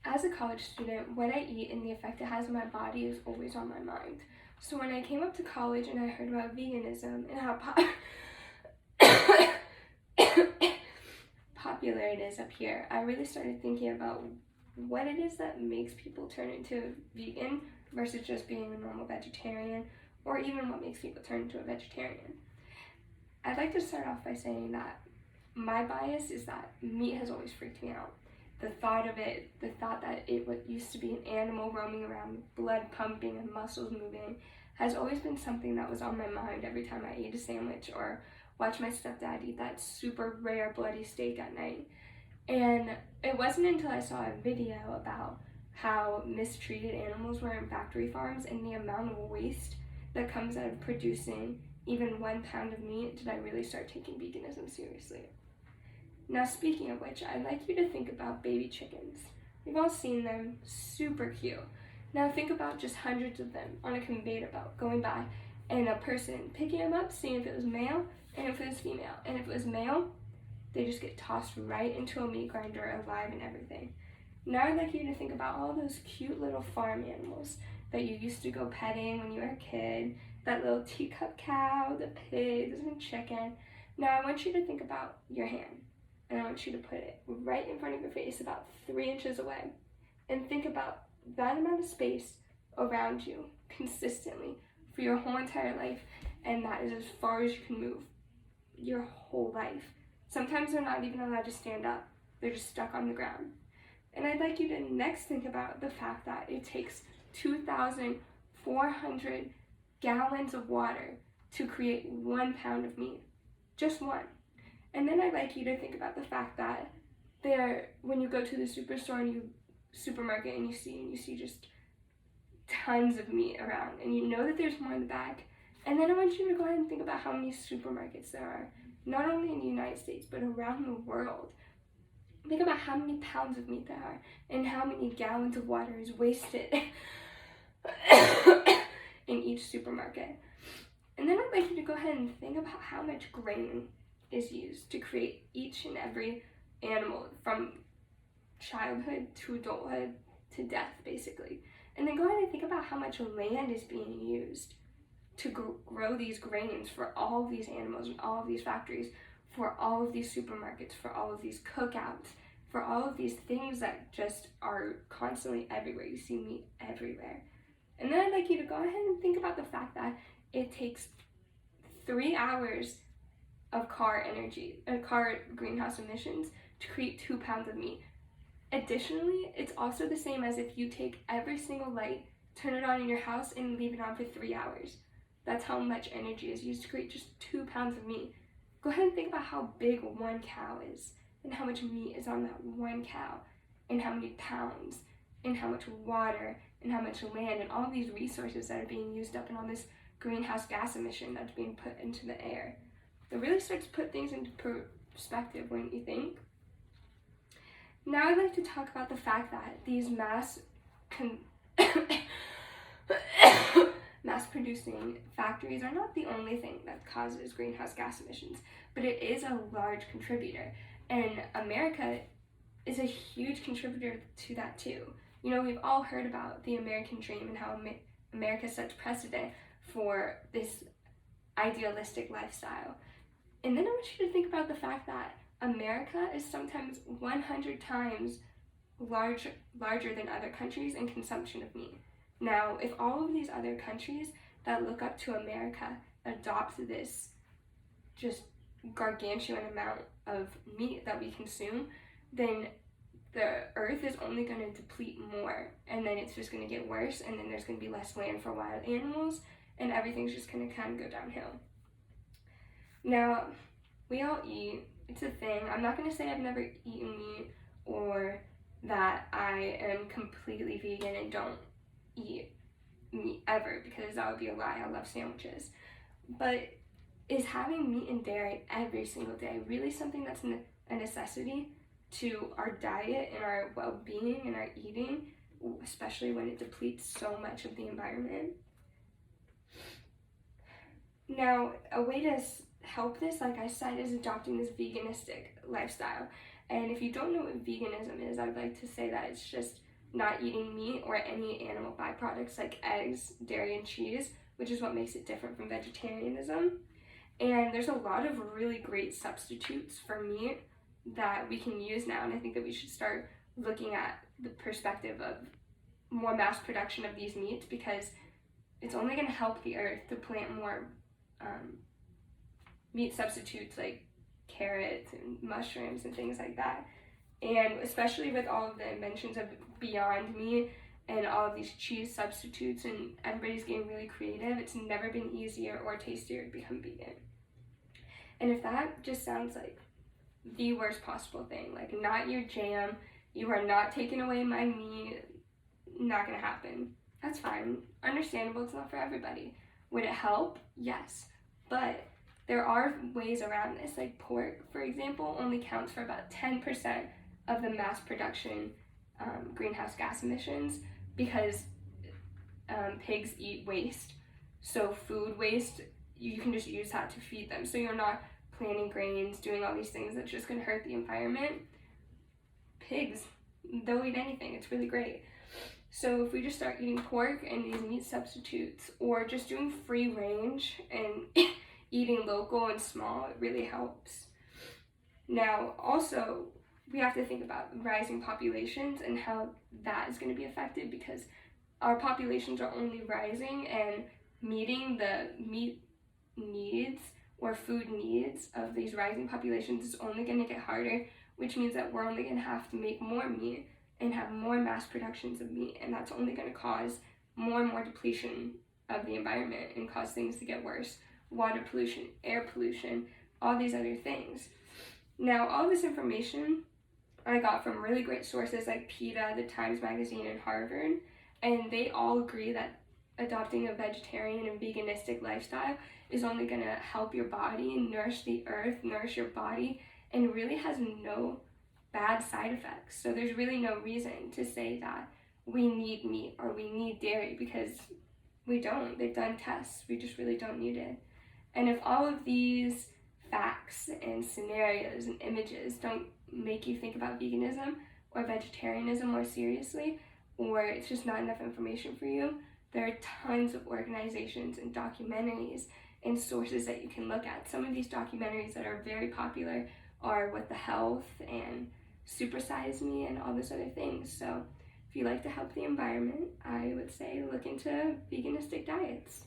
as a college student, what I eat and the effect it has on my body is always on my mind. So when I came up to college and I heard about veganism and how popular it is up here, I really started thinking about what it is that makes people turn into vegan versus just being a normal vegetarian, or even what makes people turn into a vegetarian. I'd like to start off by saying that my bias is that meat has always freaked me out. The thought of it, the thought that it used to be an animal roaming around, blood pumping and muscles moving, has always been something that was on my mind every time I ate a sandwich or watched my stepdad eat that super rare bloody steak at night. And it wasn't until I saw a video about how mistreated animals were in factory farms and the amount of waste that comes out of producing even 1 pound of meat did I really start taking veganism seriously. Now, speaking of which, I'd like you to think about baby chickens. We've all seen them, super cute. Now think about just hundreds of them on a conveyor belt going by, and a person picking them up, seeing if it was male and if it was female. And if it was male, they just get tossed right into a meat grinder, alive and everything. Now I'd like you to think about all those cute little farm animals that you used to go petting when you were a kid, that little teacup cow, the pigs, and chicken. Now I want you to think about your hand, and I want you to put it right in front of your face, about 3 inches away, and think about that amount of space around you consistently for your whole entire life, and that is as far as you can move your whole life. Sometimes they're not even allowed to stand up. They're just stuck on the ground. And I'd like you to next think about the fact that it takes 2,400 gallons of water to create 1 pound of meat. Just one. And then I'd like you to think about the fact that when you go to the supermarket and you see just tons of meat around, and you know that there's more in the bag. And then I want you to go ahead and think about how many supermarkets there are, not only in the United States, but around the world. Think about how many pounds of meat there are, and how many gallons of water is wasted in each supermarket. And then I'd like you to go ahead and think about how much grain is used to create each and every animal, from childhood to adulthood to death, basically. And then go ahead and think about how much land is being used to grow these grains for all of these animals and all of these factories, for all of these supermarkets, for all of these cookouts, for all of these things that just are constantly everywhere. You see meat everywhere. And then I'd like you to go ahead and think about the fact that it takes 3 hours of car greenhouse emissions to create 2 pounds of meat. Additionally, it's also the same as if you take every single light, turn it on in your house, and leave it on for 3 hours. That's how much energy is used to create just 2 pounds of meat. Go ahead and think about how big 1 cow is, and how much meat is on that 1 cow, and how many pounds, and how much water, and how much land, and all these resources that are being used up, and all this greenhouse gas emission that's being put into the air. It really starts to put things into perspective, wouldn't you think? Now I'd like to talk about the fact that these mass-producing factories are not the only thing that causes greenhouse gas emissions, but it is a large contributor. And America is a huge contributor to that too. You know, we've all heard about the American dream and how America sets precedent for this idealistic lifestyle. And then I want you to think about the fact that America is sometimes 100 times larger than other countries in consumption of meat. Now, if all of these other countries that look up to America adopt this just gargantuan amount of meat that we consume, then the earth is only going to deplete more, and then it's just going to get worse, and then there's going to be less land for wild animals, and everything's just going to kind of go downhill. Now, we all eat. It's a thing. I'm not going to say I've never eaten meat or that I am completely vegan and don't eat meat ever, because that would be a lie. I love sandwiches. But is having meat and dairy every single day really something that's a necessity to our diet and our well-being and our eating, especially when it depletes so much of the environment? Now, a way to help this, like I said, is adopting this veganistic lifestyle. And if you don't know what veganism is, I'd like to say that it's just not eating meat or any animal byproducts like eggs, dairy, and cheese, which is what makes it different from vegetarianism. And there's a lot of really great substitutes for meat that we can use now, and I think that we should start looking at the perspective of more mass production of these meats, because it's only going to help the earth to plant more meat substitutes like carrots and mushrooms and things like that. And especially with all of the inventions of Beyond Meat and all of these cheese substitutes, and everybody's getting really creative, it's never been easier or tastier to become vegan. And if that just sounds like the worst possible thing, like not your jam, you are not taking away my meat, not gonna happen, that's fine. Understandable, it's not for everybody. Would it help? Yes. But there are ways around this, like pork, for example, only counts for about 10% of the mass production greenhouse gas emissions, because pigs eat waste. So food waste, you can just use that to feed them. So you're not planting grains, doing all these things that's just going to hurt the environment. Pigs, they'll eat anything. It's really great. So if we just start eating pork and these meat substitutes, or just doing free range and eating local and small, it really helps. Now, also, we have to think about rising populations and how that is going to be affected, because our populations are only rising, and meeting the meat needs or food needs of these rising populations is only going to get harder, which means that we're only going to have to make more meat and have more mass productions of meat, and that's only going to cause more and more depletion of the environment and cause things to get worse. Water pollution, air pollution, all these other things. Now, all this information I got from really great sources like PETA, the Times Magazine, and Harvard, and they all agree that adopting a vegetarian and veganistic lifestyle is only going to help your body, nourish the earth, nourish your body, and really has no bad side effects. So there's really no reason to say that we need meat or we need dairy, because we don't. They've done tests. We just really don't need it. And if all of these facts and scenarios and images don't make you think about veganism or vegetarianism more seriously, or it's just not enough information for you, there are tons of organizations and documentaries and sources that you can look at. Some of these documentaries that are very popular are What the Health and Super Size Me and all those other things. So if you like to help the environment, I would say look into veganistic diets.